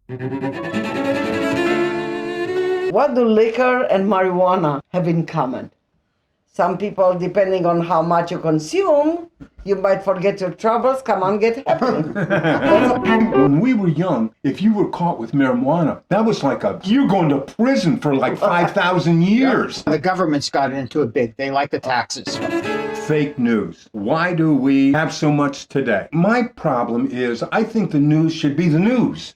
What do liquor and marijuana have in common? Some people, depending on how much you consume, you might forget your troubles, come on, get happy. When we were young, if you were caught with marijuana, that was like you're going to prison for like 5,000 years. The government's got into it big. They like the taxes. Fake news. Why do we have so much today? My problem is I think the news should be the news.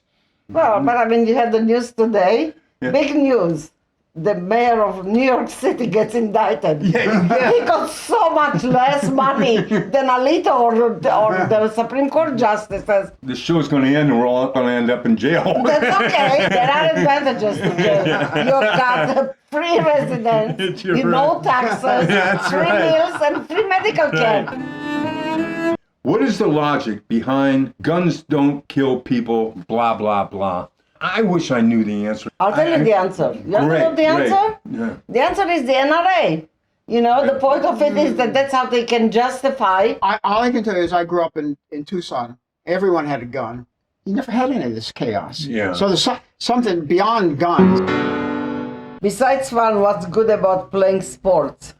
Well, but I mean, you had the news today. Yeah. Big news. The mayor of New York City gets indicted. Yeah. He got so much less money than Alito or the Supreme Court justices. The show's going to end and we're all going to end up in jail. That's okay. There are advantages to jail. You've got free residence, You're no right. taxes, That's free right. meals, and free medical care. What is the logic behind guns don't kill people, blah, blah, blah? I wish I knew the answer. I'll tell you the answer. You want to know the answer? Yeah. The answer is the NRA. You know, the point of it is that that's how they can justify. All I can tell you is I grew up in Tucson. Everyone had a gun. You never had any of this chaos. Yeah. So there's something beyond guns. Besides fun, what's good about playing sports?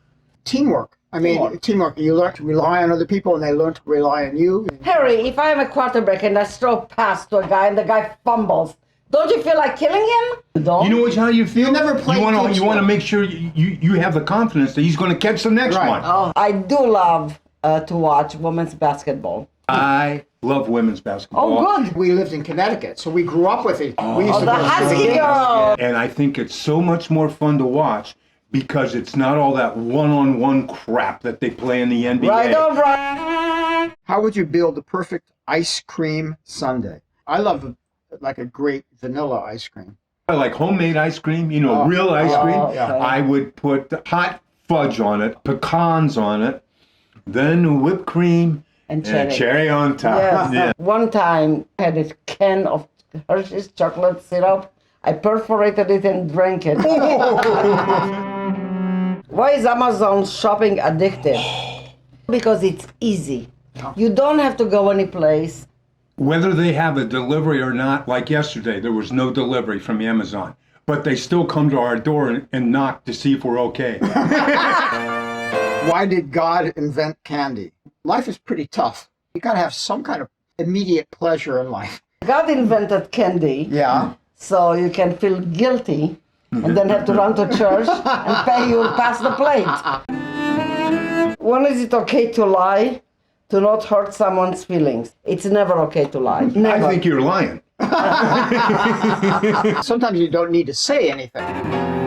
Teamwork. I mean, teamwork. You learn to rely on other people, and they learn to rely on you. Harry, if I am a quarterback and I throw a pass to a guy and the guy fumbles, don't you feel like killing him? You don't? You know how you feel? You never played You want team to sport. make sure you have the confidence that he's going to catch the next Right. one. Oh, I do love to watch women's basketball. I love women's basketball. Oh, good. We lived in Connecticut, so we grew up with it. We used Oh, to the go to Husky games. girl. And I think it's so much more fun to watch because it's not all that one-on-one crap that they play in the NBA. Right on, right. How would you build the perfect ice cream sundae? I love like a great vanilla ice cream. I like homemade ice cream, real ice cream. yeah. I would put hot fudge on it, pecans on it, then whipped cream And and cherry. cherry on top. Yes. Yeah. One time, I had a can of Hershey's chocolate syrup. I perforated it and drank it. Why is Amazon shopping addictive? Because it's easy. You don't have to go any place. Whether they have a delivery or not, like yesterday, there was no delivery from Amazon, but they still come to our door and knock to see if we're okay. Why did God invent candy? Life is pretty tough. You got to have some kind of immediate pleasure in life. God invented candy, Yeah. so you can feel guilty and then have to run to church and pay you pass the plate. When is it okay to lie? To not hurt someone's feelings. It's never okay to lie. Never. I think you're lying. Sometimes you don't need to say anything.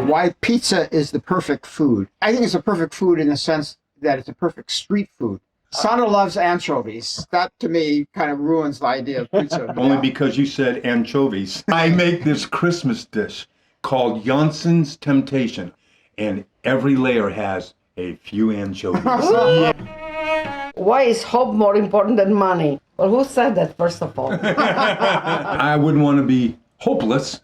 Why pizza is the perfect food? I think it's a perfect food in the sense that it's a perfect street food. Sanda loves anchovies. That, to me, kind of ruins the idea of pizza. Only because you said anchovies. I make this Christmas dish called Johnson's Temptation, and every layer has a few anchovies. Why is hope more important than money? Well, who said that, first of all? I wouldn't want to be hopeless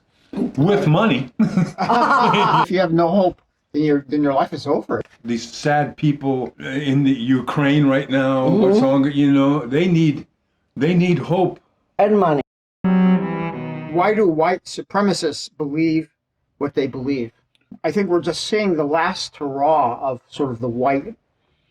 with money. If you have no hope, then your life is over. These sad people in the Ukraine right now, what's wrong, they need hope. And money. Why do white supremacists believe what they believe? I think we're just seeing the last hurrah of sort of the white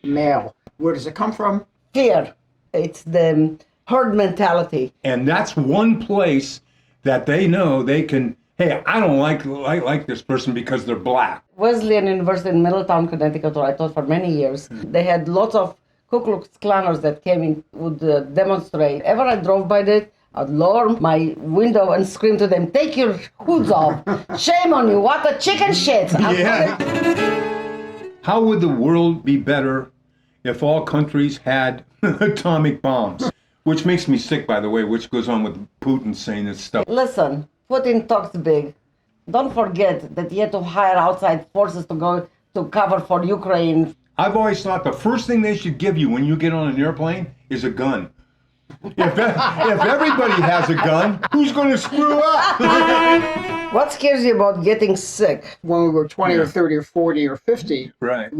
male. Where does it come from? Fear. It's the herd mentality. And that's one place that they know they can, hey, I don't like this person because they're black. Wesleyan University in Middletown, Connecticut, where I taught for many years, they had lots of Ku Klux Klanners that came in, would demonstrate. Ever I drove by it, I'd lower my window and scream to them, take your hoods off. Shame on you, what a chicken shit. Yeah. How would the world be better if all countries had atomic bombs? Which makes me sick, by the way, which goes on with Putin saying this stuff. Listen, Putin talks big. Don't forget that he had to hire outside forces to go to cover for Ukraine. I've always thought the first thing they should give you when you get on an airplane is a gun. If everybody has a gun, who's going to screw up? What scares you about getting sick? When we were 20 or 30 or 40 or 50, Right.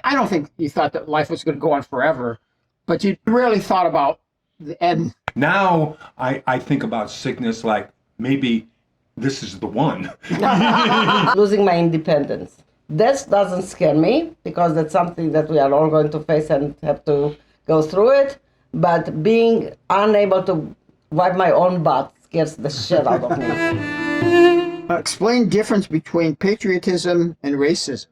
I don't think you thought that life was going to go on forever, but you really thought about the end. Now I think about sickness like maybe this is the one. Losing my independence. Death doesn't scare me because that's something that we are all going to face and have to go through it. But being unable to wipe my own butt scares the shit out of me. Explain difference between patriotism and racism.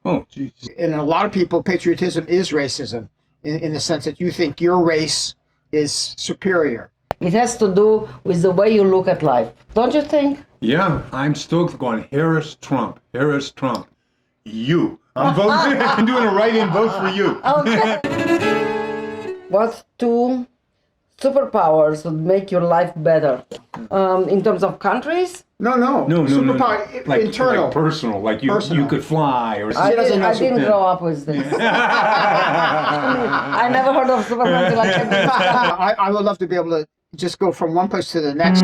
Oh, jeez. And a lot of people, patriotism is racism in the sense that you think your race is superior. It has to do with the way you look at life, don't you think? Yeah, I'm still going Harris Trump. Harris Trump. You. I'm voting. I'm doing a write-in vote for you. Okay. What two superpowers would make your life better? In terms of countries? No. No. Superpower, internal. Like personal, like you Personal. could fly or I doesn't know didn't Superman. grow up with this. I never heard of Superman till I came to this country. I would love to be able to just go from one place to the next.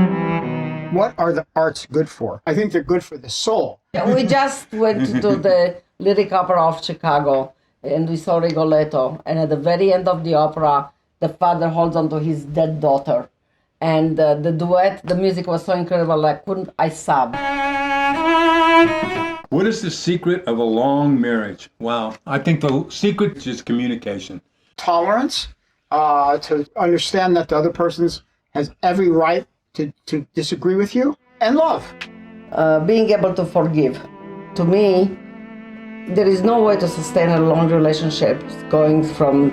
What are the arts good for? I think they're good for the soul. We just went to the Lyric Opera of Chicago and we saw Rigoletto. And at the very end of the opera, the father holds on to his dead daughter. And the duet, the music was so incredible, like couldn't I sob? What is the secret of a long marriage? Wow. I think the secret is communication. Tolerance, to understand that the other person has every right to disagree with you, and love. Being able to forgive. To me, there is no way to sustain a long relationship going from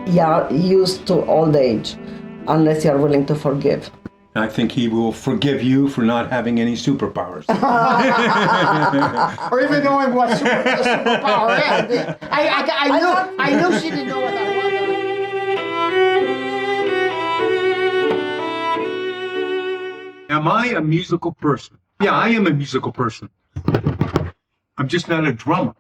youth to old age unless you are willing to forgive. I think he will forgive you for not having any superpowers. Or even knowing what superpower is. I knew she didn't know what that was. Am I a musical person? Yeah, I am a musical person. I'm just not a drummer.